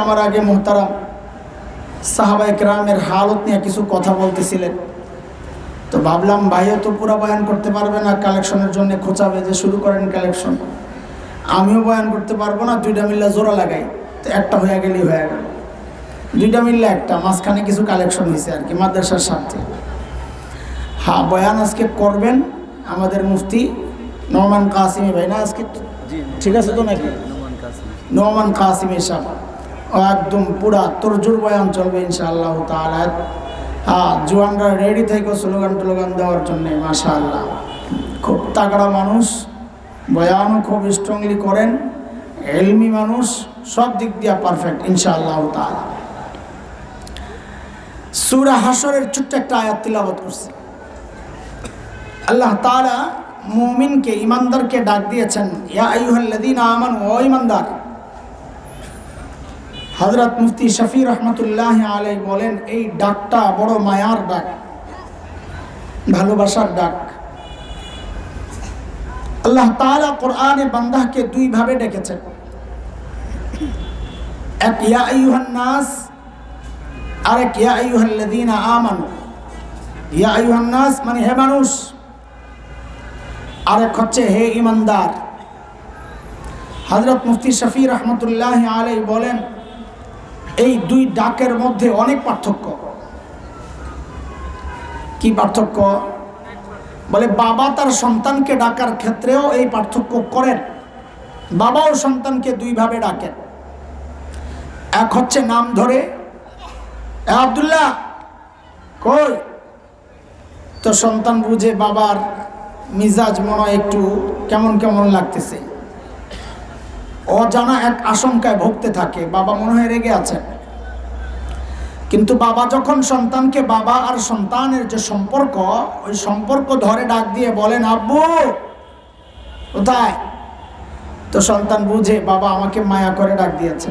আমার আগে মুহতারাম সাহাবায়ে কেরামের হালত নিয়ে কিছু কথা বলতেছিলেন, তো ভাবলাম ভাইও তো পুরো বয়ান করতে পারবে না, কালেকশনের জন্য খোঁচাবে যে শুরু করেন কালেকশন। আমিও বয়ান করতে পারবো না, দুইটা মিল্লা জোড়া লাগাই, তো একটা হয়ে গেলেই হয়ে গেল। দুইটা মিল্লা একটা, মাঝখানে কিছু কালেকশন হয়েছে আর কি মাদ্রাসার স্বার্থে। হ্যাঁ, বয়ান আজকে করবেন আমাদের মুফতি নোমান কাসিমি ভাই, না আজকে ঠিক আছে তো নাকি? নোমান কাসিমি সাহেব একদম পুরা তরজুর বয়ান চলবে ইনশাআল্লাহ তাআলা। হ্যাঁ, জোয়ানরা রেডি থেকে স্লোগান টোলোগান দেওয়ার জন্যে। মাশাআল্লাহ, খুব তাগড়া মানুষ, বয়ানও খুব স্ট্রংলি করেন, এলমি মানুষ, সব দিক দিয়ে পারফেক্ট ইনশাআল্লাহ তাআলা। সূরা হাশরের ছোট্ট একটা আয়াত তিলাওয়াত করছে। আল্লাহ তাআলা মুমিনকে, ইমানদারকে ডাক দিয়েছেন, ইয়া আইয়ুহাল্লাযীনা আমানু, ও ইমানদার। হযরত মুফতি শফি রহমতুল্লাহ আলাইহি বলেন, এই ডাকটা বড় মায়ার ডাক, ভালোবাসার ডাক। আল্লাহ তাআলা কোরআনে বান্দাকে দুই ভাবে ডেকেছেন, এক ইয়া আইয়ুহান নাস, আর এক ইয়া আইয়ুহাল্লাযীনা আমানু। ইয়া আইয়ুহান নাস মানে হে মানুষ, আর এক হচ্ছে হে ইমানদার। হযরত মুফতি শফি রহমতুল্লাহ আলাইহি বলেন, এই দুই ডাকের মধ্যে অনেক পার্থক্য। কি পার্থক্য? বলে বাবা তার সন্তানকে ডাকার ক্ষেত্রেও এই পার্থক্য করেন। বাবাও সন্তানকে দুইভাবে ডাকেন, এক হচ্ছে নাম ধরে, আব্দুল্লাহ কই, তো সন্তান বুঝে বাবার মিজাজ মনে একটু কেমন কেমন লাগতেছে, অজানা এক আশঙ্কায় ভুগতে থাকে, বাবা মনে হয় রেগে আছেন। কিন্তু বাবা যখন সন্তানকে, বাবা আর সন্তানের যে সম্পর্ক, ওই সম্পর্ক ধরে ডাক দিয়ে বলেন, আব্বু কোথায়, তো সন্তান বুঝে বাবা আমাকে মায়া করে ডাক দিয়েছে।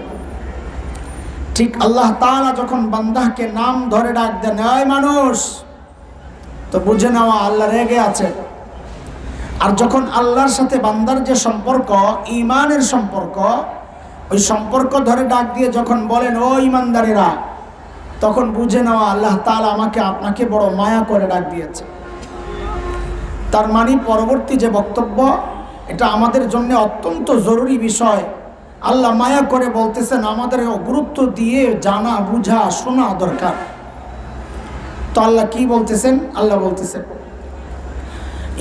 ঠিক আল্লাহ তাআলা যখন বান্দাকে নাম ধরে ডাক দেন, এই মানুষ, তো বুঝে নেওয়া আল্লাহ রেগে আছে। আর যখন আল্লাহর সাথে বান্দার যে সম্পর্ক, ঈমানের সম্পর্ক, ওই সম্পর্ক ধরে ডাক দিয়ে যখন বলেন, ও ঈমানদারেরা, তখন বুঝে নেওয়া আল্লাহ তাআলা আমাকে আপনাকে বড় মায়া করে ডাক দিয়েছে। তার মানে পরবর্তী যে বক্তব্য, এটা আমাদের জন্য অত্যন্ত জরুরি বিষয়। আল্লাহ মায়া করে বলতেছেন, আমাদের গুরুত্ব দিয়ে জানা বুঝা শোনা দরকার। তো আল্লাহ কি বলতেছেন? আল্লাহ বলতেছেন,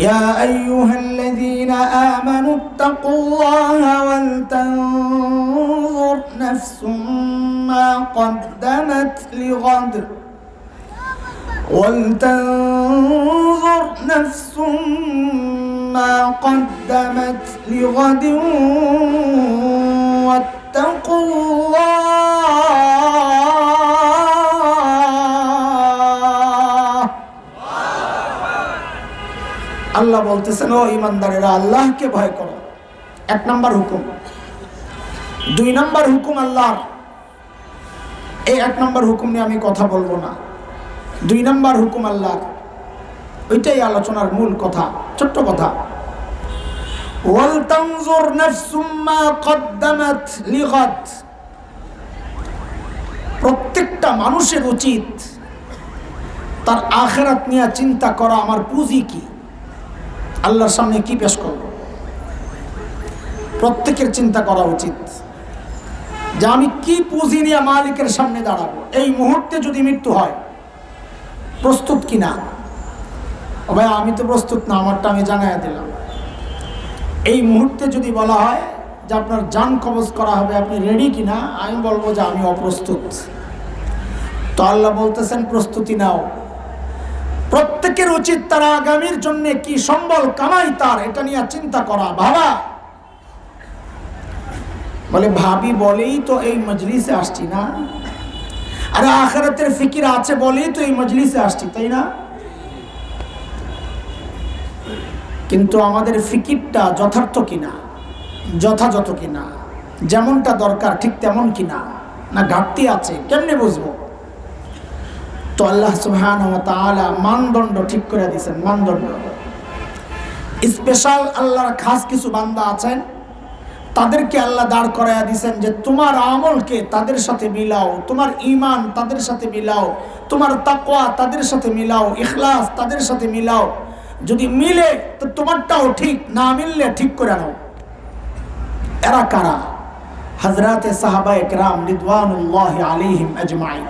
ইয়া আইয়ুহাল্লাযীনা আমানু তাকুল্লাহা ওয়াল তানজুর নাফসুম মা কদ্দামাত লিগাদ ওয়াল তানজুর নাফসুম মা কদ্দামাত লিগাদ ওয়াত্তাকুল্লাহ। আল্লাহ বলতেছেন, ও ইমানদারেরা, আল্লাহকে ভয় করো। এক নাম্বার হুকুম। দুই নাম্বার হুকুম আল্লাহর, এই এক নাম্বার হুকুম নিয়ে আমি কথা বলবো না। দুই নাম্বার হুকুম আল্লাহর, ওইটাই আলোচনার মূল কথা, ছোট্ট কথা। ওয়াল তানজুর নাফসুম মা কদ্দামাত লিগাদ। প্রত্যেকটা মানুষের উচিত তার আখিরাত নিয়ে চিন্তা করা, আমার পুঁজি কি, আল্লাহর সামনে কি পেশ করব। প্রত্যেকের চিন্তা করা উচিত যে আমি কি পুঁজি নিয়ে মালিকের সামনে দাঁড়াবো। এই মুহূর্তে যদি মৃত্যু হয়, প্রস্তুত কিনা? ভাই আমি তো প্রস্তুত না, আমারটা আমি জানাইয়া দিলাম। এই মুহূর্তে যদি বলা হয় যে আপনার জান কবজ করা হবে, আপনি রেডি কিনা? আমি বলবো যে আমি অপ্রস্তুত। তো আল্লাহ বলতেছেন, প্রস্তুতি নাও। প্রত্যেকের উচিত তার আগামীর জন্য কি সম্বল কামাই তার, এটা নিয়ে চিন্তা করা, ভাবা। বলে ভাবি বলেই তো এই মজলিসে আসছি না, আরে আখিরাতের ফিকির আছে বলেই তো এই মজলিসে আসছি, তাই না? কিন্তু আমাদের ফিকিরটা যথার্থ কিনা, যথাযথ কিনা, যেমনটা দরকার ঠিক তেমন কিনা, না ঘাটতি আছে, কেমনে বুঝবো? তো আল্লাহ সুবহানাহু ওয়া তাআলা মানদণ্ড ঠিক করে দিয়েছেন। মানদণ্ড স্পেশাল, আল্লাহর খাস কিছু বান্দা আছেন, তাদেরকে আল্লাহ দাঁড় করাইয়া দিয়েছেন যে তোমার আমলকে তাদের সাথে মিলাও, তোমার ঈমান তাদের সাথে মিলাও, তোমার তাকওয়া তাদের সাথে মিলাও, ইখলাস তাদের সাথে মিলাও। যদি মিলে তো তোমারটাও ঠিক, না মিললে ঠিক করে নাও। এরা কারা? হযরতে সাহাবায়ে কেরাম রিদওয়ানুল্লাহি আলাইহিম আজমাইন।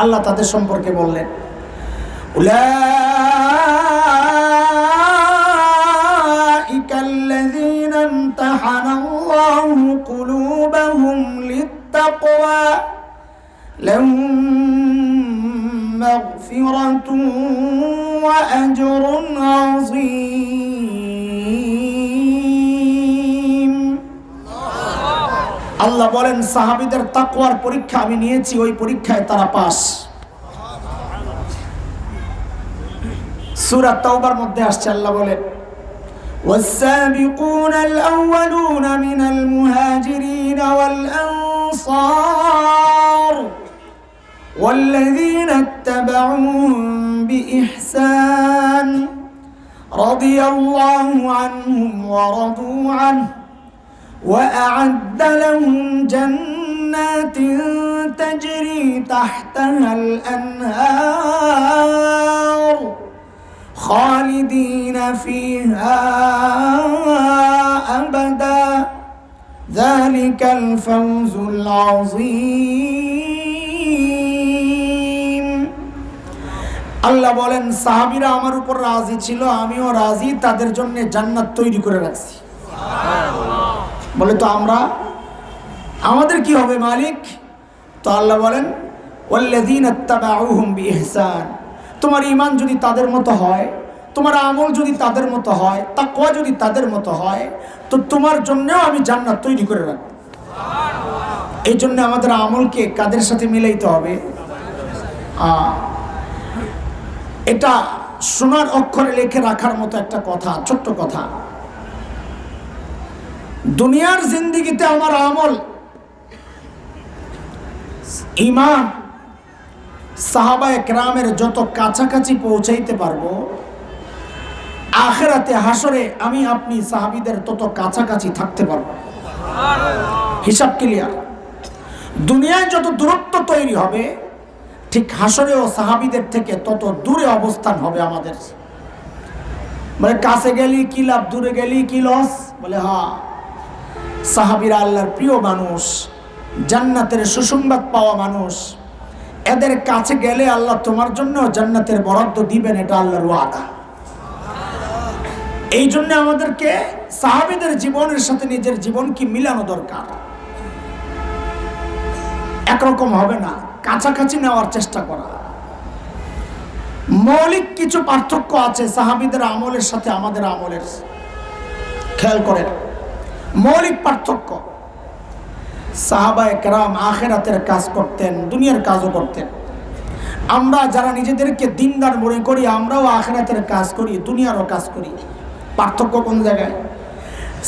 আল্লাহ তাদের সম্পর্কে বললেন, উলাইকাল্লাযীনা ইমতাহানাল্লাহু কুলুবাহুম লিত্তাকওয়া লাহুম মাগফিরাতুন ওয়া আজরুন আযীম। আল্লাহ বলেন, সাহাবীদের তাকওয়ার পরীক্ষা আমি নিয়েছি, ওই পরীক্ষায় তারা পাস। সূরা তাওবার মধ্যে আসছে, আল্লাহ বলেন, والسابقون الأولون من المهاجرين والأنصار والذين اتبعوهم بإحسان رضي الله عنهم ورضوا عنه وأعد لهم جنات تجري تحتها الأنهار خالدين فيها أبدا ذلك الفوز العظيم। আল্লাহ বলেন, সাহাবীরা আমার উপর রাজি ছিল, আমিও রাজি, তাদের জন্য জান্নাত তৈরি করে রাখছি। বলে তো আমাদের কি হবে মালিক? তো আল্লাহ বলেন, ওয়াল্লাযীনা ইত্তাবাউহুম বিইহসান। তোমার ঈমান যদি তাদের মতো হয়, তোমার আমল যদি তাদের মতো হয়, তাকওয়া যদি তাদের মতো হয়, তো তোমার জন্যও আমি জান্নাত তৈরি করে রাখব। এই জন্য আমাদের আমলকে কাদের সাথে মিলাইতে হবে? এটা সোনার অক্ষরে লিখে রাখার মতো একটা কথা, ছোট্ট কথা। দুনিয়ার জিন্দেগিতে আমার আমল, ঈমান সাহাবায়ে কেরামের যত কাছাকাছি পৌঁছাইতে পারবো, আখিরাতে হাসরে আমি আপনি সাহাবীদের তত কাছাকাছি থাকতে পারবো। হিসাব ক্লিয়ার। দুনিয়ায় যত দূরত্ব তৈরি হবে, ঠিক হাসরেও সাহাবীদের থেকে তত দূরে অবস্থান হবে আমাদের। বলে কাছে গেলি কি লাভ, দূরে গেলি কি লস? বলে হ্যাঁ, সাহাবীরা আল্লাহর প্রিয় মানুষ, জান্নাতের সুসংবাদ পাওয়া মানুষ। এদের কাছে গেলে আল্লাহ তোমার জন্য জান্নাতের বরাদ্দ দিবেন, এটা আল্লাহর ওয়াদা। এই জন্য আমাদেরকে সাহাবীদের জীবনের সাথে নিজের জীবনকে মিলানো দরকার। একরকম হবে না, কাছাকাছি নেওয়ার চেষ্টা করা। মৌলিক কিছু পার্থক্য আছে সাহাবীদের আমলের সাথে আমাদের আমলের, খেয়াল করেন মৌলিক পার্থক্য। সাহাবায়ে কেরাম আখিরাতের কাজ করতেন, দুনিয়ার কাজও করতেন। আমরা যারা নিজেদেরকে দিনদার মনে করি, আমরাও আখিরাতের কাজ করি, দুনিয়ারও কাজ করি। পার্থক্য কোন জায়গায়?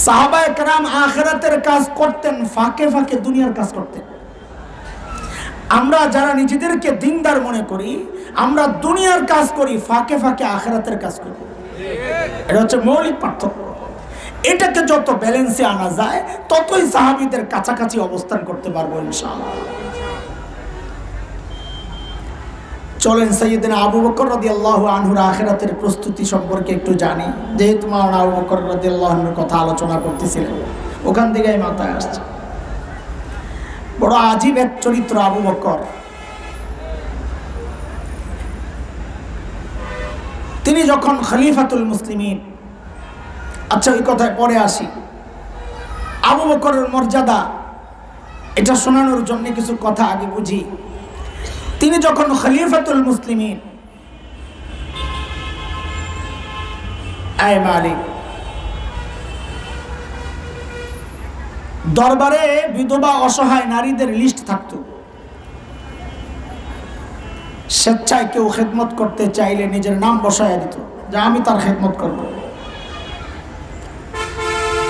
সাহাবায়ে কেরাম আখিরাতের কাজ করতেন, ফাঁকে ফাঁকে দুনিয়ার কাজ করতেন। আমরা যারা নিজেদেরকে দিনদার মনে করি, আমরা দুনিয়ার কাজ করি, ফাঁকে ফাঁকে আখিরাতের কাজ করি। এটা হচ্ছে মৌলিক পার্থক্য। এটাকে যত ব্যালেন্সে আনা যায়, ততই সাহাবীদের কাছাকাছি অবস্থান করতে পারবো ইনশাআল্লাহ। চলেন সাইয়েদনা আবু বকর রাদিয়াল্লাহু আনহুর আখিরাতের প্রস্তুতি সম্পর্কে একটু জানি। যেহেতু মাওলানা আবু বকর রাদিয়াল্লাহু আনহুর কথা আলোচনা করতেছিলেন, ওখান থেকেই মাথায় আসছে। বড় আজীব এক চরিত্র আবু বকর। তিনি যখন খলিফাতুল মুসলিমিন, আচ্ছা ওই কথায় পরে আসি। আবু বকরের মর্যাদা এটা শোনানোর জন্য কিছু কথা আগে বুঝি। তিনি যখন খলিফাতুল মুসলিমিন, আয় মালিক, দরবারে বিধবা অসহায় নারীদের লিস্ট থাকতো। স্বেচ্ছায় কেউ খেদমত করতে চাইলে নিজের নাম বসায় দিত যে আমি তার খেদমত করব।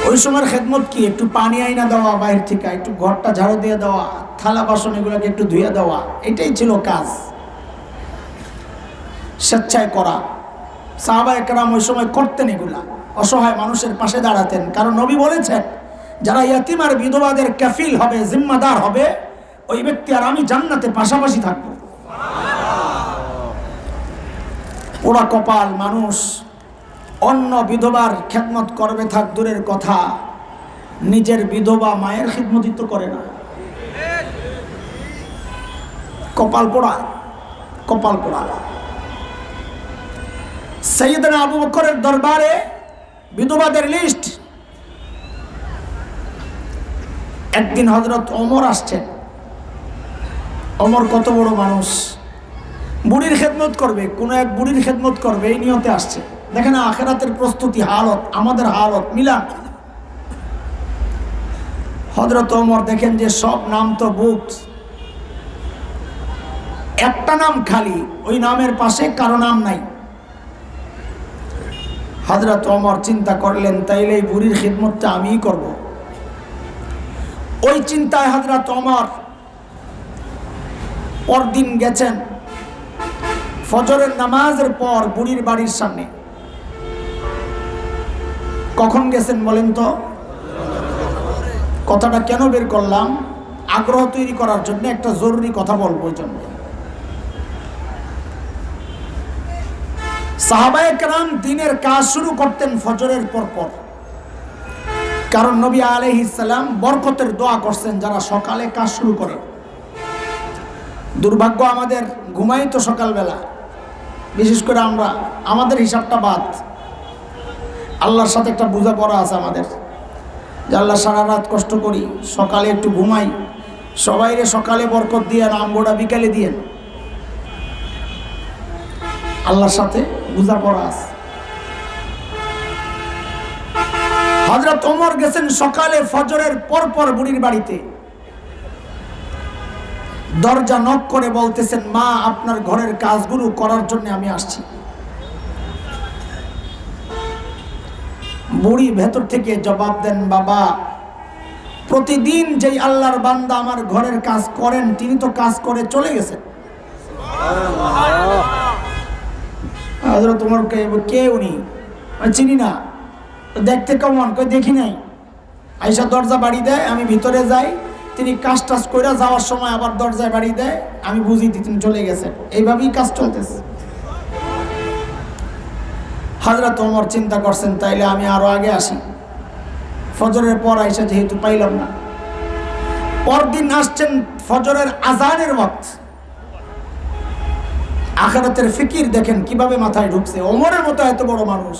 ওই সময়ের খেদমত কি? একটু পানি আইনা দেওয়া বাইরে থেকে, একটু ঘরটা ঝাড়ু দিয়ে দেওয়া, থালা বাসন এগুলোকে একটু ধুয়ে দেওয়া, এটাই ছিল কাজ। স্বেচ্ছায় করা। সাহাবায়ে কেরাম ওই সময় করতেন এগুলা। অসহায় মানুষের পাশে দাঁড়াতেন। কারণ নবী বলেছেন, যারা ইয়াতিম আর বিধবাদের কাফিল হবে, জিম্মাদার হবে, ওই ব্যক্তি আর আমি জান্নাতে পাশাপাশি থাকবো। পোড়া কপাল মানুষ অন্য বিধবার খেদমত করবে থাক দূরের কথা, নিজের বিধবা মায়ের খিদমতই তো করে না। কপাল পোড়া, কপাল পোড়া। সাইয়েদনা আবু বকরের দরবারে বিধবাদের লিস্ট। একদিন হযরত ওমর আসছেন। ওমর কত বড় মানুষ, বুড়ির খেদমত করবে, কোন এক বুড়ির খেদমত করবে, এই নিয়তে আসছে। দেখেন আখিরাতের প্রস্তুতি, হালত আমাদের হালত মিলান। হযরত ওমর দেখেন যে সব নাম তো বুক, একটা নাম খালি, ওই নামের পাশে কারো নাম নাই। হযরত ওমর চিন্তা করলেন, তাইলে এই বুড়ির খিদমতটা আমিই করব। ওই চিন্তায় হযরত ওমর পরদিন গেছেন ফজরের নামাজের পর বুড়ির বাড়ির সামনে। কখন গেছেন বলেন তো? কথাটা কেন বের করলাম? আগ্রহ তৈরি করার জন্য, একটা জরুরি কথা বলবো এই জন্য। সাহাবায়ে কেরাম দিনের কাজ শুরু করতেন ফজরের পর, কারণ নবী আলাইহিস সালাম বরকতের দোয়া করছেন যারা সকালে কাজ শুরু করে। দুর্ভাগ্য আমাদের, ঘুমাই তো সকালবেলা, বিশেষ করে আমরা, আমাদের হিসাবটা বাদ। আল্লাহর সাথে একটা বোঝাপড়া আছে আমাদের, যে আল্লাহ সারা রাত কষ্ট করি, সকালে একটু ঘুমাই, সবাইরে সকালে বরকত দিয়ে আমগোড়া বিকালে দিয়ে, আল্লাহর সাথে বোঝাপড়া আছে। হযরত ওমর গেছেন সকালে ফজরের পর বুড়ির বাড়িতে। দরজা নক করে বলতেছেন, মা আপনার ঘরের কাজগুলো করার জন্য আমি আসছি। বুড়ি ভেতর থেকে জবাব দেন, বাবা প্রতিদিন যেই আল্লাহর বান্দা আমার ঘরের কাজ করেন তিনি তো কাজ করে চলে গেছেন। হযরত ওমর কে উনি? চিনি না। দেখতে কেমন? কই দেখি নাই। আইসা দরজা বাড়ি দেয়, আমি ভিতরে যাই, তিনি কাজ টাজ করে যাওয়ার সময় আবার দরজায় বাড়ি দেয়, আমি বুঝি তিনি চলে গেছেন। এইভাবেই কাজ চলতেছে। হযরত ওমর চিন্তা করছেন, তাইলে আমি আরো আগে আসি। ফজরের পর আইসা যেহেতু পাইলাম না, পরদিন আসছেন ফজরের আজানের ওয়াক্ত। আখিরাতের ফিকির দেখেন কিভাবে মাথায় ঢুকছে। ওমরের মতো এত বড় মানুষ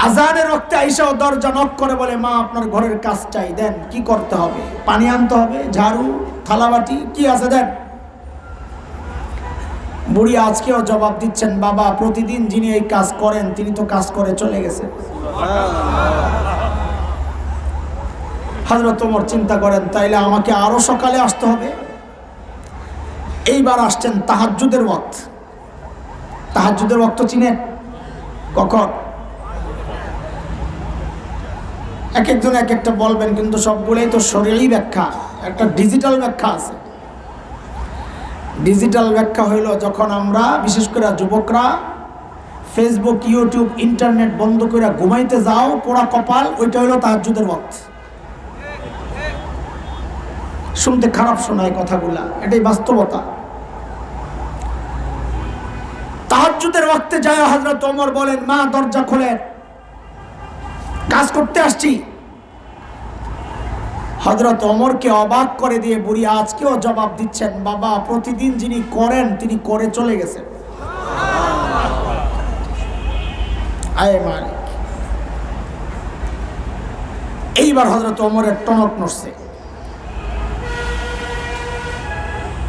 আজানের ওয়াক্তে আইসা দরজা নক করে বলে, মা আপনার ঘরের কাজ চাই, দেন। কি করতে হবে? পানি আনতে হবে, ঝাড়ু, থালাবাটি কি আছে দেন। বুড়ি আজকেও জবাব দিচ্ছেন, বাবা প্রতিদিন যিনি এই কাজ করেন তিনি তো কাজ করে চলে গেছেন। হযরত ওমর চিন্তা করেন, তাইলে আমাকে আরো সকালে আসতে হবে। এইবার আসছেন তাহাজ্জুদের ওয়াক্ত। তাহাজ্জুদের ওয়াক্ত চিনেন? কখন? এক একজন এক একটা বলবেন, কিন্তু সবগুলোই তো শরীরই ব্যাখ্যা, একটা ডিজিটাল ব্যাখ্যা আছে। ডিজিটাল ব্যাখ্যা হইল যখন আমরা, বিশেষ করে যুবকরা, ফেসবুক, ইউটিউব, ইন্টারনেট বন্ধ করে ঘুমাইতে যাও, পোড়া কপাল, ওইটা হইল তাহাজ্জুদের ওয়াক্ত। শুনতে খারাপ শোনায় কথাগুলা, এটাই বাস্তবতা। তাহাজ্জুদের ওয়াক্তে যায় হযরত ওমর বলেন, মা দরজা খোলেন, কাজ করতে আসছি। হযরত ওমরকে অবাক করে দিয়ে বুড়ি আজকেও জবাব দিচ্ছেন, বাবা প্রতিদিন যিনি করেন তিনি করে চলে গেছেন। আয় মালিক। এইবার হযরত ওমরের টনক নড়ছে,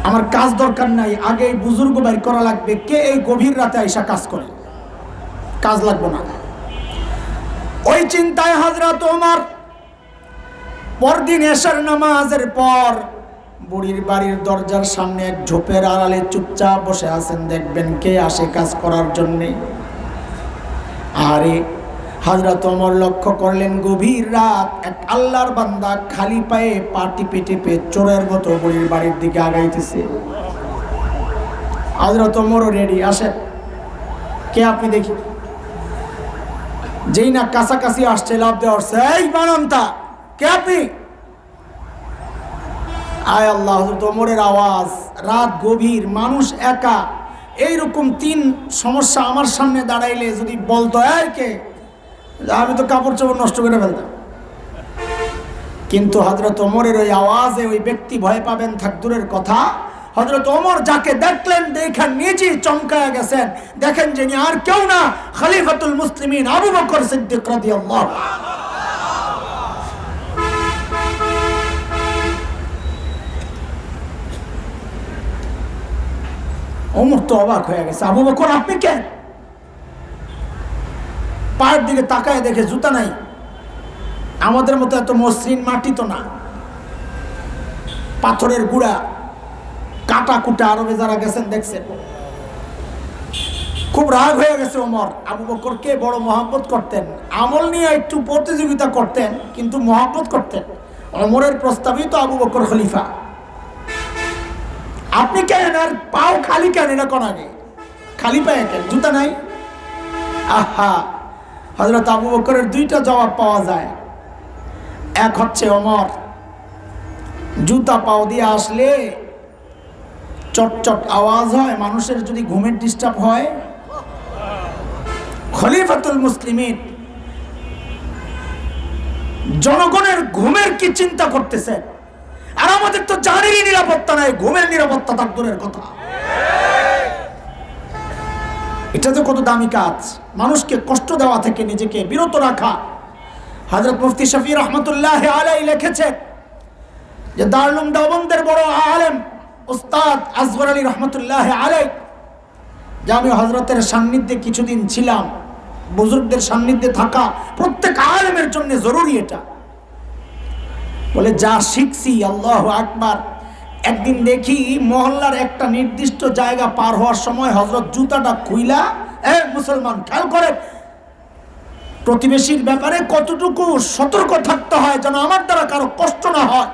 আমার কাজ দরকার নাই, আগে এই বুজুর্গ বাইর করা লাগবে, কে এই গভীর রাতে আইসা কাজ করে, কাজ লাগবে না। ওই চিন্তায় হযরত ওমর পরদিন এশার নামাজের পর বুড়ির বাড়ির দরজার সামনে এক ঝোপের আড়ালে চুপচাপ বসে আছেন, দেখবেন কে আসে কাজ করার জন্যে। আরে হযরত ওমর লক্ষ্য করলেন, গভীর রাত এক আল্লাহর বান্দা খালি পায়ে পা টিপে টিপে চোরের মতো বুড়ির বাড়ির দিকে আগাইতেছে। হযরত ওমরও রেডি, আসেন। কে আপনি দেখি? যেই না কাছাকাছি আসছে লাভ দেওয়া আসছে, এই বানান্তা কে আপনি? আয় আল্লাহ, হযরত ওমরের আওয়াজ, রাত গভীর, মানুষ একা, এইরকম তিন সমস্যা আমার সামনে দাঁড়াইলে যদি বলতো এই কে, আমি তো কাপড় চোপড় নষ্ট করে ফেলতাম। কিন্তু হযরত ওমরের ওই আওয়াজে ওই ব্যক্তি ভয় পাবেন থাক দূরের কথা, হযরত ওমর যাকে দেখলেন দেখেন নিজেই চমকায়া গেছেন। দেখেন যিনি আর কেউ না, খলিফাতুল মুসলিমিন আবু বকর সিদ্দিক রাদিয়াল্লাহু আনহু। ওমর তো অবাক হয়ে গেছে, আবু বকর আপনি কে? পায়ের দিকে তাকায় দেখে জুতা নাই। আমাদের মতো এত মসৃণ মাটি তো না, পাথরের গুড়া, কাটা কুটা, আরবে যারা গেছেন দেখছেন। খুব রাগ হয়ে গেছে ওমর। আবু বকরকে বড় মহব্বত করতেন, আমল নিয়ে একটু প্রতিযোগিতা করতেন, কিন্তু মহব্বত করতেন। ওমরের প্রস্তাবিত তো আবু বকর খলিফা, আপনি কেন আর পাও খালি কেন? এটা কোন আগে খালি পায়ে কেন, জুতা নাই? আহা, হযরত আবু বকরের দুইটা জবাব পাওয়া যায়। এক হচ্ছে ওমর, জুতা পাও দিয়ে আসলে চটচট আওয়াজ হয়, মানুষের যদি ঘুমের ডিস্টার্ব হয়। খলিফাতুল মুসলিমিন জনগণের ঘুমের কি চিন্তা করতেছেন? আর আমাদের তো জানেরই নিরাপত্তা নাই, ঘুমের নিরাপত্তা তার দূরের কথা। এটা তো কত দামি কাজ, মানুষকে কষ্ট দেওয়া থেকে নিজেকে বিরত রাখা। হযরত মুফতি শফি রহমতুল্লাহ আলাইহি লিখেছে যে দারুল উলুম দেওবন্দের বড় আলেম উস্তাদ আসগর আলী রহমতুল্লাহ আলাইহি, যে আমি হযরতের সান্নিধ্যে কিছুদিন ছিলাম। বুজুর্গদের সান্নিধ্যে থাকা প্রত্যেক আলেমের জন্য জরুরি। এটা বলে যা শিখছি, আল্লাহু আকবার। একদিন দেখি মহল্লার একটা নির্দিষ্ট জায়গা পার হওয়ার সময় হযরত জুতাটা খুইলা, মুসলমান খেয়াল করে, প্রতিবেশীর ব্যাপারে কতটুকু সতর্ক থাকতে হয় যেন আমার দ্বারা কারো কষ্ট না হয়।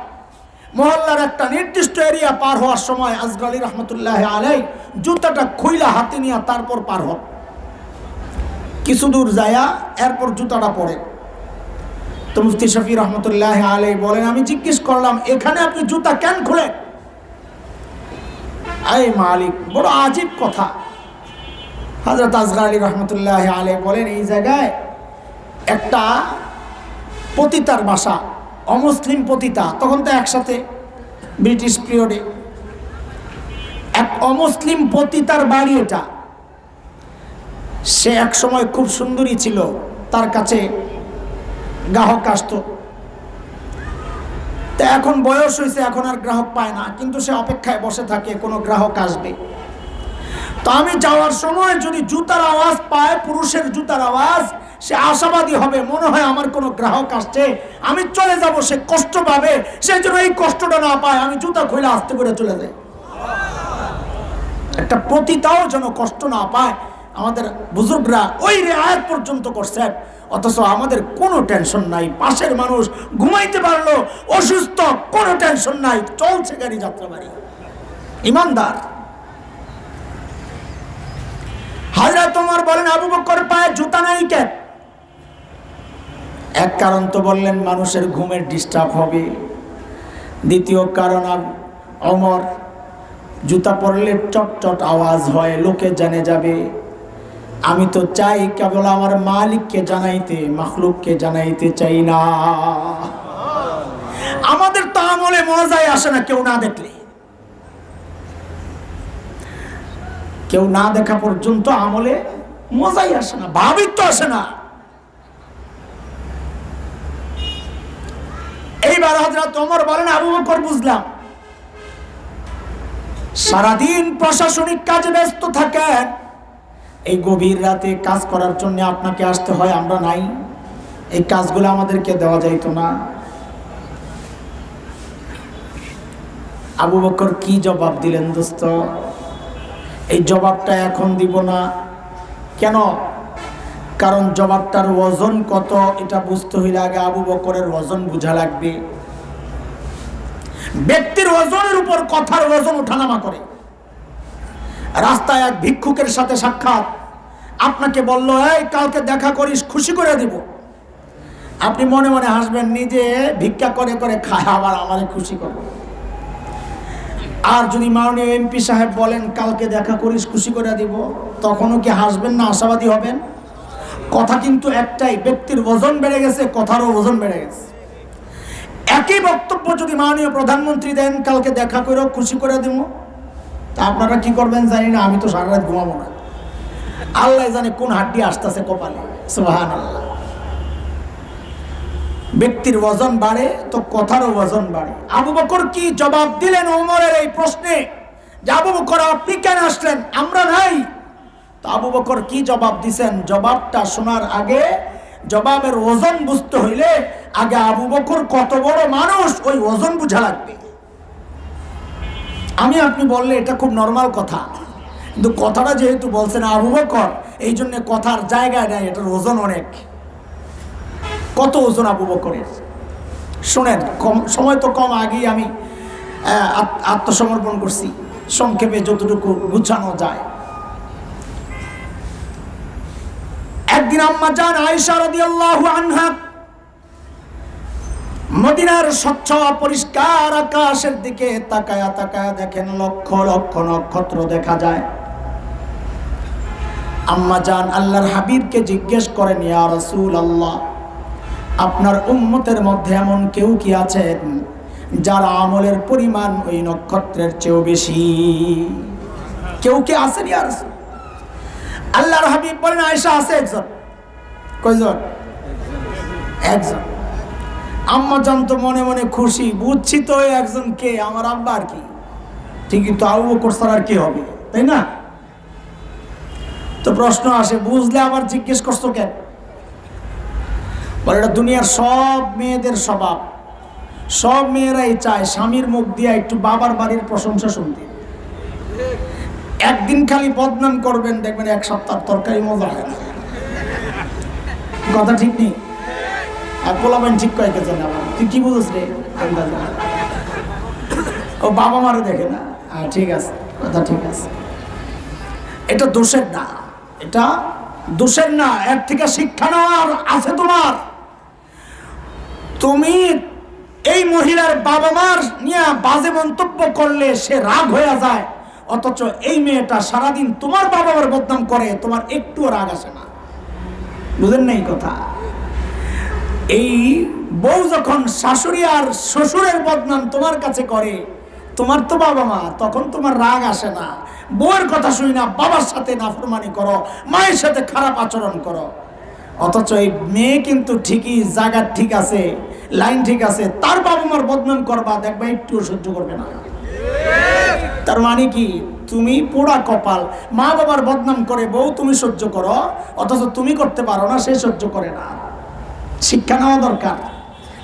মহল্লার একটা নির্দিষ্ট এরিয়া পার হওয়ার সময় আসগর আলী রহমতুল্লাহ আলাইহি জুতাটা খুইলা হাতে নিয়ে তারপর পার হন। কিছু দূর যায়া এরপর জুতাটা পরে। তো মুফতি শফি রহমতুল্লাহ আলাইহি বলেন, আমি জিজ্ঞেস করলাম এখানে আপনি জুতা কেন খুলেন? এই মালিক, বড় আজীব কথা। হযরত আসগর আলী রহমতুল্লাহ আলাইহি বলেন, এই জায়গায় একটা পতিতার বাসা, অমুসলিম পতিতা, তখন তো একসাথে ব্রিটিশ পিরিয়ডে এক অমুসলিম পতিতার বাড়ি এটা। সে এক সময় খুব সুন্দরী ছিল, তার কাছে গ্রাহক আসতো। তা এখন বয়স হয়েছে, এখন আর গ্রাহক পায় না, কিন্তু সে অপেক্ষায় বসে থাকে কোনো গ্রাহক আসবে। তো আমি যাওয়ার সময় যদি জুতার আওয়াজ পায়, পুরুষের জুতার আওয়াজ, সে আশাবাদী হবে, মনে হয় আমার কোনো গ্রাহক আসছে, আমি চলে যাব, সে কষ্ট পাবে। সে যেন এই কষ্টটা না পায়, আমি জুতা খুলে আস্তে করে চলে যাই। একটা পতিতাও যেন কষ্ট না পায়। আমাদের বুজুর্গরা ওই রেয়াত পর্যন্ত করছেন, অথচ আমাদের কোনো টেনশন নাই। পাশের মানুষ ঘুমাইতে পারলো, অসুস্থ, কোনো টেনশন নাই, চলছে গাড়ি যাত্রা বাড়ি। ইমানদার। হযরত ওমর বলেন, আবু বকর পায়ে জুতা নাই কেন? এক কারণ তো বললেন মানুষের ঘুমের ডিস্টার্ব হবে। দ্বিতীয় কারণ, ওমর জুতা পরলে চটচট আওয়াজ হয়, লোকে জেনে যাবে। আমি তো চাই কেবল আমার মালিককে জানাইতে, মাখলুককে জানাইতে চাই না। আমাদের তো আমলে মজাই আসে না কেউ না দেখলে। কেউ না দেখা পর্যন্ত আমলে মজাই আসে না, ভাবিত্ব আসে না। এইবার হযরত ওমর বলেন, আবু বকর বুঝলাম সারাদিন প্রশাসনিক কাজে ব্যস্ত থাকেন, এই গভীর রাতে কাজ করার জন্য আপনাকে আসতে হয়, আমরা নাই, এই কাজগুলো আমাদেরকে দেওয়া যাইতো না। আবু বকর কি জবাব দিলেন দোস্ত? এই জবাবটা এখন দিব না। কেন? কারণ জবাবটার ওজন কত এটা বুঝতে হইলে আগে আবু বকরের ওজন বোঝা লাগবে। ব্যক্তির ওজনের উপর কথার ওজন ওঠানামা করে। রাস্তায় এক ভিক্ষুকের সাথে সাক্ষাৎ, আপনাকে বললো এই কালকে দেখা করিস, খুশি করে দিব, আপনি মনে মনে হাসবেন, নিজে ভিক্ষা করে করে খায়, আবার আমারে খুশি করবো। আর যদি মাননীয় এমপি সাহেব বলেন কালকে দেখা করিস, খুশি করে দিব, তখনও কি হাসবেন না আশাবাদী হবেন? কথা কিন্তু একটাই, ব্যক্তির ওজন বেড়ে গেছে, কথারও ওজন বেড়ে গেছে। একই বক্তব্য যদি মাননীয় প্রধানমন্ত্রী দেন কালকে দেখা করে খুশি করে দিব, তা আপনারা কি করবেন জানি না, আমি তো সারা রাত ঘুমাবো না, আল্লাহ জানে কোন হাড্ডি আসতেছে কপালে। সুবহানাল্লাহ। ব্যক্তির ওজন বাড়ে তো কথারও ওজন বাড়ে। আবু বকর কি জবাব দিলেন ওমরের এই প্রশ্নে যে আবু বকর আপনি কেন আসলেন, আমরা নাই? তো আবু বকর কি জবাব দিছেন, জবাবটা শোনার আগে জবাবের ওজন বুঝতে হইলে আগে আবু বকর কত বড় মানুষ ওই ওজন বুঝা লাগবে। আমি আপনি বললে এটা খুব নরমাল কথা, কিন্তু কথাটা যেহেতু বলছেন আবু বকর, এই জন্য কথার জায়গায় নাই, এটার ওজন অনেক। কত ওজন আবু বকরের শুনেন। কম সময় তো কম, আগেই আমি আত্মসমর্পণ করছি, সংক্ষেপে যতটুকু গুছানো যায়। একদিন আম্মা জান আয়েশা রাদিয়াল্লাহু আনহা মদিনার স্বচ্ছ পরিষ্কার আকাশের দিকে তাকায়া তাকায়া দেখেন লক্ষ লক্ষ নক্ষত্র দেখা যায়। আম্মা জান আল্লাহর হাবিবকে জিজ্ঞেস করেন, ইয়া রাসূলুল্লাহ, আপনার উম্মতের মধ্যে এমন কেউ কি আছেন যার আমলের পরিমাণ ওই নক্ষত্রের চেয়েও বেশি? কেউ কি আছেন ইয়া রাসূল? আল্লাহর হাবিব বলেন, আয়েশা আছে একজন। কয়জন? একজন। আম্মা জান তো মনে মনে খুশি, বুঝছি তো একজন কে, আমার আব্বা আর কি, ঠিকই তো, আবু বকর ছাড়া আর কি হবে, তাই না? তো প্রশ্ন আসে, বুঝলে আবার জিজ্ঞেস করছো কেন? বলে এটা দুনিয়ার সব মেয়েদের স্বভাব, সব মেয়েরাই চায় স্বামীর মুখ দিয়ে একটু বাবার বাড়ির প্রশংসা শুনতে। একদিন খালি বদনাম করবেন, দেখবেন এক সপ্তাহ তরকারি মজা হয় না। কথা ঠিক নেই? আর পোলাবেন ঠিক কয়েকে জানে, আবার তুই কি বুঝিস রে, ও বাবা মারে দেখে না। ঠিক আছে, কথা ঠিক আছে, এটা দোষের না, এটা দোষের না, এর থেকে শিক্ষা নেওয়ার আছে তোমার। তুমি এই মহিলার বাবা মার নিয়ে বাজে মন্তব্য করলে সে রাগ হয়ে যায়, অথচ এই মেয়েটা সারাদিন তোমার বাবা মার বদনাম করে, তোমার একটুও রাগ আসে না। বুঝেন নাই কথা? এই বউ যখন শাশুড়ি আর শ্বশুরের বদনাম তোমার কাছে করে, তোমার তো বাবা মা, তখন তোমার রাগ আসে না। বউয়ের কথা শুনি না, বাবার সাথে নাফরমানি করো, মায়ের সাথে খারাপ আচরণ করো, অথচ এই মেয়ে কিন্তু ঠিকই জায়গা ঠিক আছে, লাইন ঠিক আছে, তার বাবা মার বদনাম করবা, দেখবা একটুও সহ্য করবে না। তার মানে কি, তুমি পোড়া কপাল, মা বাবার বদনাম করে বউ তুমি সহ্য করো, অথচ তুমি করতে পারো না, সে সহ্য করে না। শিক্ষা নেওয়া দরকার।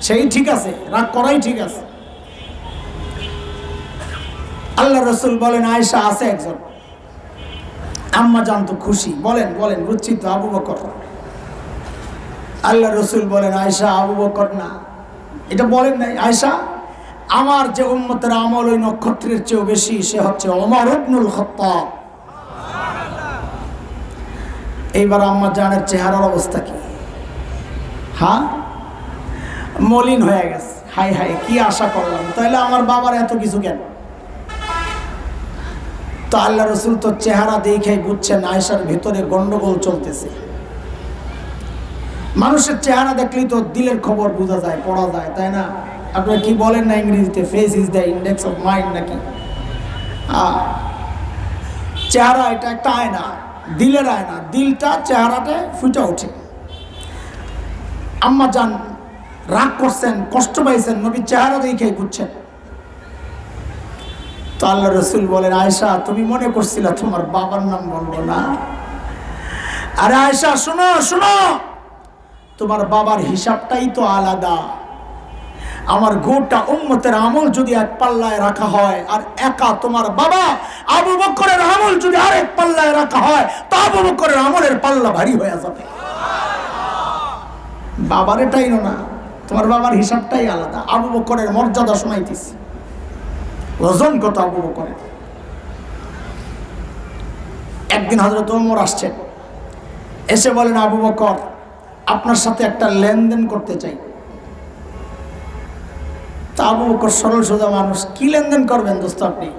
সেই ঠিক আছে, রাগ করাই ঠিক আছে। আল্লাহ রসুল বলেন, আয়েশা আছে একজন। আম্মা জান তো খুশি, বলেন বলেন, বুঝছি তো আবু বকর। আল্লাহ রসুল বলেন, আয়েশা আবু বকর না, এটা বলেন নাই, আয়েশা আমার যে উম্মতের আমল ওই নক্ষত্রের চেয়েও বেশি, সে হচ্ছে ওমর ইবনুল খাত্তাব। এইবার আম্মা জানের চেহারার অবস্থা কি? হ্যাঁ, মলিন হয়ে গেছে। হাই হাই, কি আশা করলাম, তাহলে আমার বাবার এত কিছু কেন? তো আল্লাহ রসুল তো চেহারা দেখে বুঝছেন আয়েশার ভিতরে গন্ডগোল চলতেছে। মানুষের চেহারা দেখলেই তো দিলের খবর বোঝা যায়, পড়া যায়, তাই না? আপনারা কি বলেন না ইংরেজিতে, face is the index of mind নাকি? চেহারা এটা একটা আয়না, দিলের আয়না, দিলটা চেহারাটা ফুটে ওঠে। আম্মা জান রাগ করছেন, কষ্ট পাইছেন, নবী চেহারা দেখেই বুঝছেন। তো আল্লাহ রসুল বলেন, আয়েশা তুমি মনে করছিলা তোমার বাবার নাম বলবো না? আরে আয়েশা শোনো শোনো, তোমার বাবার হিসাবটাই তো আলাদা। আমার গোটা উম্মতের আমল যদি এক পাল্লায় রাখা হয়, আর একা তোমার বাবা আবু বকরের আমল যদি আরেক পাল্লায় রাখা হয়, তো আবু বকরের আমলের পাল্লা ভারী হয়ে যাবে। বাবার এটাই না, তোমার বাবার হিসাবটাই আলাদা। আবু বকরের মর্যাদা শোনাইতেছি, ওজন কত আবু বকরের। একদিন হযরত ওমর আসছেন, এসে বলেন, আবু বকর, আপনার সাথে একটা লেনদেন করতে চাই। তা আবু বকর সরল সোজা মানুষ, কি লেনদেন করবেন দোস্ত আপনি?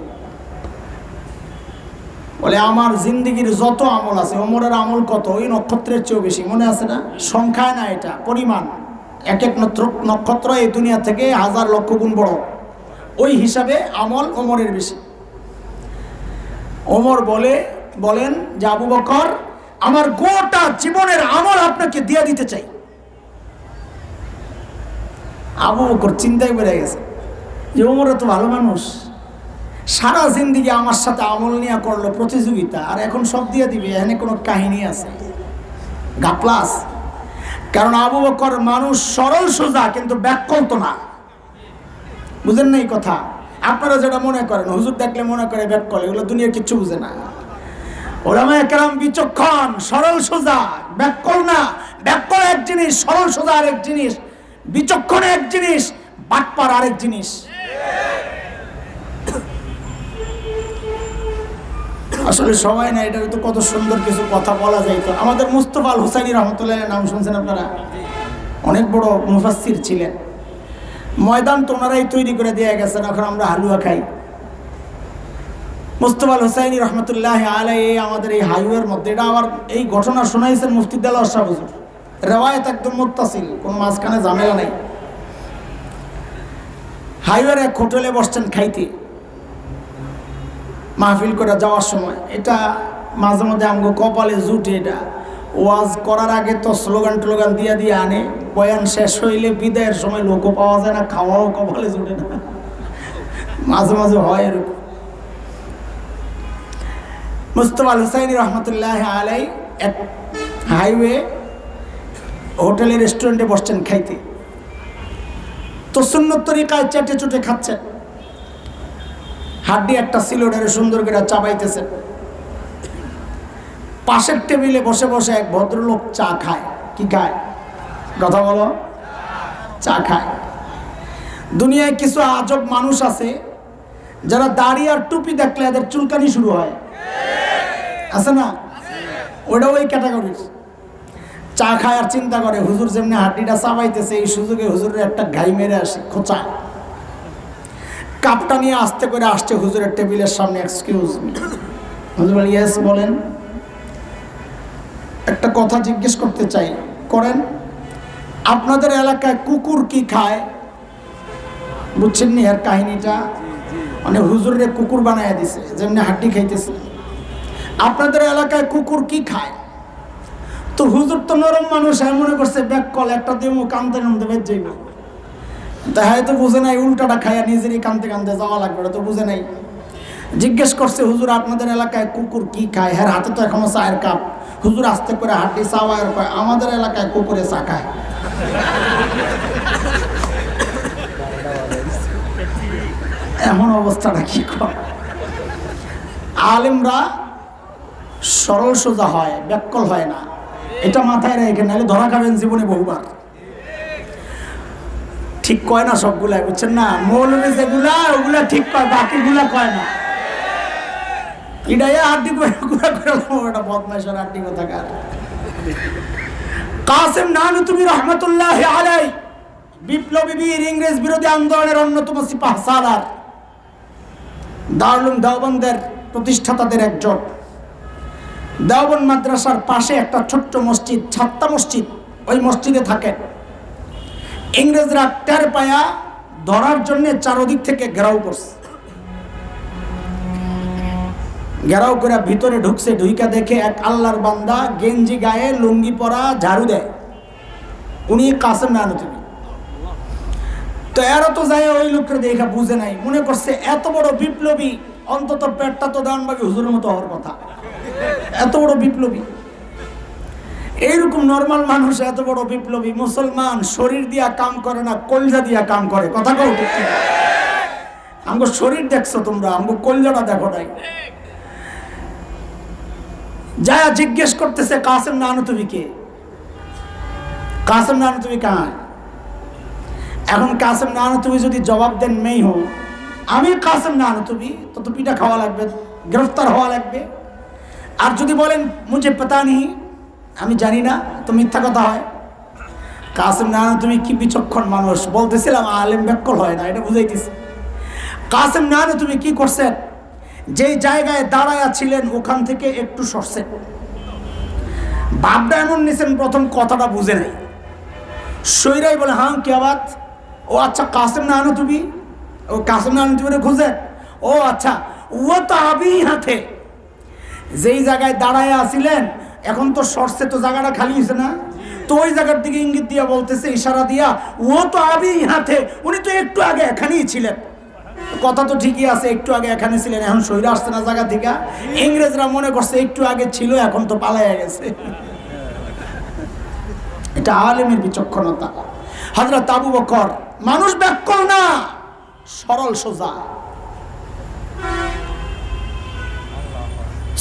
বলে, আমার জিন্দিগির যত আমল আছে, ওমরের আমল কত, ওই নক্ষত্রের চেয়েও বেশি, মনে আছে না? সংখ্যায় না, এটা পরিমাণ। এক এক নক্ষত্র এই দুনিয়া থেকে 1000 লক্ষ গুণ বড়, ওই হিসাবে আমল ওমরের বেশি। ওমর বলেন যে, আবু বকর, আমার গোটা জীবনের আমল আপনাকে দিয়ে দিতে চাই। আবু বকর চিন্তায় বেড়ে গেছে যে ওমর তো ভালো মানুষ, সারা জিন্দিগি আমার সাথে আমল নিয়ে করলো প্রতিযোগিতা, আর এখন সব দিয়ে দিবে, এখানে কোনো কাহিনী আছে, গাপ্লাস। কারণ আবু বকর মানুষ সরল সোজা, কিন্তু ব্যাককল তো না, বুঝেন না এই কথা? আপনারা যেটা মনে করেন, হুজুর দেখলে মনে করে ব্যাককল, এগুলো দুনিয়ার কিচ্ছু বুঝে না। ওলামায়ে কেরাম বিচক্ষণ, সরল সোজা, ব্যাককল না। ব্যাককল এক জিনিস, সরল সোজা আরেক জিনিস, বিচক্ষণ এক জিনিস, বাটপার আরেক জিনিস। আসলে সময় না, এটা তো কত সুন্দর কিছু কথা বলা যাইতো। আমাদের মুস্তফা আল হুসাইনি রহমতুল্লাহ নাম শুনছেন আপনারা? অনেক বড় মুফাসসির ছিলেন। ময়দান তো ওনারাই তৈরি করে দিয়ে গেছেন, এখন আমরা হালুয়া খাই। মুস্তফা আল হুসাইনি রহমতুল্লাহ আলাইহি আমাদের এই হাইওয়ের মধ্যে, এটা আবার এই ঘটনা শোনাইছেন মুফতি দেলোয়ার শাহ হুজুর, রেওয়ায়েত একদম মুত্তাসিল, কোনো মাঝখানে ঝামেলা নাই। হাইওয়ের এক হোটেলে বসছেন খাইতে, মাহফিল করে যাওয়ার সময়। এটা মাঝে মাঝে আমগো কপালে জুটে, এটা ওয়াজ করার আগে তো স্লোগান টোলোগান দিয়ে আনে, বয়ান শেষ হইলে বিদায়ের সময় লোকও পাওয়া যায় না, খাওয়াও কপালে জুটে না, মাঝে মাঝে হয় এরকম। মুস্তফা আল হুসাইনি রহমতুল্লাহ আলাই এক হাইওয়ে হোটেলে রেস্টুরেন্টে বসছেন খাইতে, তো সুন্নত তরিকায় চেটে চুটে খাচ্ছেন। হাড্ডি একটা সিলোডারে সুন্দর করে চাবাইতেছেন। পাশের টেবিলে বসে বসে এক ভদ্রলোক চা খায়। কি খায়? কথা বলো। চা খায়। দুনিয়ায় কিছু আজব মানুষ আছে যারা দাড়ি আর টুপি দেখলে এদের চুলকানি শুরু হয়, আছে না? ওটা ওই ক্যাটাগরির। চা খায় আর চিন্তা করে, হুজুর যেমনি হাড্ডিটা চাবাইতেছে, এই সুযোগে হুজুরের একটা ঘাই মেরে আসে, খোঁচা। কাপটা নিয়ে আস্তে করে আসছে হুজুরের টেবিলের সামনে। Excuse me. হুজুর বলেন, ইয়েস বলেন। একটা কথা জিজ্ঞেস করতে চাই, করেন। আপনাদের এলাকায় কুকুর কি খায়? বুঝছেন নি এর কাহিনীটা? মানে হুজুরের কুকুর বানায় দিছে, যেমনি হাড্ডি খাইতেছে। আপনাদের এলাকায় কুকুর কি খায়? তো হুজুর তো নরম মানুষ, মনে করছে ব্যাককল একটা দেবো, কানতে কানতে বেঁচ যাইব। তাই তো বুঝে নাই, উল্টাটা খাইয়া নিজেরই কানতে কানতে যাওয়া লাগবে, ওটা তো বুঝে নাই। জিজ্ঞেস করছে, হুজুর আপনাদের এলাকায় কুকুর কি খায়? হ্যাঁ, হাতে তো এখনো চায়ের কাপ। হুজুর আস্তে করে হাড্ডি চাওয়ার কয়, আমাদের এলাকায় কুকুরে চা খায়। এমন অবস্থাটা কি কর? আলেমরা সরল সোজা হয়, ব্যাককল হয় না, এটা মাথায় রেখে, নাহলে ধরা খাবেন জীবনে বহুবার। ঠিক কয় না সবগুলা, বুঝছেন না? মৌলবী যেগুলা ওগুলা ঠিক কয়, বাকিগুলা কয় না। এটাই আড্ডি করে ওটা বদমাইশের আড্ডি কোথাকার। কাসেম নানুতুবি রহমতুল্লাহ আলাইহি বিপ্লবী বীর, ইংরেজ বিরোধী আন্দোলনের অন্যতম সিপাহ সালার, দারুল উলুম দেওবন্দের প্রতিষ্ঠাতাদের একজন। দেওবন্দ মাদ্রাসার পাশে একটা ছোট্ট মসজিদ, ছাত্তা মসজিদ, ওই মসজিদে থাকেন। ইংরেজরা টের পায়া ধরার জন্য চারদিক থেকে ঘেরাও করছে। ঘেরাও করে ভিতরে ঢুকছে, ঢুইকা দেখে এক আল্লাহর বান্দা, গেঞ্জি গায়ে, লুঙ্গি পরা, ঝাড়ু দেয়। উনি কাসেম নানুতুবি। তো এরা তো যায় ওই লোকটা দেখা বুঝে নাই, মনে করছে এত বড় বিপ্লবী, অন্তত পেটটা তো দেওয়ানবাগি হুজুরের মতো হওয়ার কথা। এত বড় বিপ্লবী, এইরকম নর্মাল মানুষ এত বড় বিপ্লবী। মুসলমান শরীর দিয়া কাম করে না, কলজা দিয়া কাম করে। কথা কও ঠিক কিনা? আমগো শরীর দেখছো তোমরা, আমগো কলজাটা দেখো নাই। যা জিজ্ঞেস করতেছে, কাসেম নানুতুবিকে, কাসেম নানুতুবি কাহায়? এখন কাসেম নানুতুবি যদি জবাব দেন মেই হো, আমি কাসেম নানুতুবি, তো পিঠা খাওয়া লাগবে, গ্রেফতার হওয়া লাগবে। আর যদি বলেন মুঝে পতা নেই, আমি জানি না, তো মিথ্যা কথা হয়। কাসেম নানু তুমি কি বিচক্ষণ মানুষ, বলতেছিলাম আলেম ব্যাকল হয় না, এটা বুঝাইতেছি। কাসেম নানু তুমি কি করছেন, যেই জায়গায় দাঁড়ায়া ছিলেন ওখান থেকে একটু সরছেন, বাপটা এমন নিছেন প্রথম কথাটা বুঝে নাই, সৈরাই বলে হ্যাঁ কি আবাদ, ও আচ্ছা কাসেম নানু তুমি, ও কাসেম নানু তুমি খুঁজেন, ও আচ্ছা ও তো আবি হাতে যেই জায়গায় দাঁড়ায় আছিলেন এখন তো সরছে, তো জায়গাটা খালি হয়েছে না, তো ওই জায়গার দিকে ইঙ্গিত দিয়া বলতেছে, ইশারা দিয়া, ও তো আবি হাতে, উনি তো একটু আগে এখানেই ছিলেন। কথা তো ঠিকই আছে, একটু আগে এখানে ছিলেন, এখন সৈরা আসছে না জায়গা থেকে, ইংরেজরা মনে করছে একটু আগে ছিল এখন তো পালাইয়া গেছে। এটা আলেমের বিচক্ষণতা। হযরত আবু বকর মানুষ ব্যাকল না, সরল সোজা।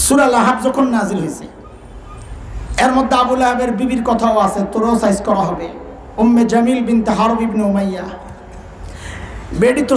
সূরা লাহাব যখন নাজিল হয়েছে, এর মধ্যে আবু লাহাবের বিবির কথাও আছে, তোরও সাইজ করা হবে। উম্মে জামিল বিনতে হারব ইবনে উমাইয়া, বেডি তো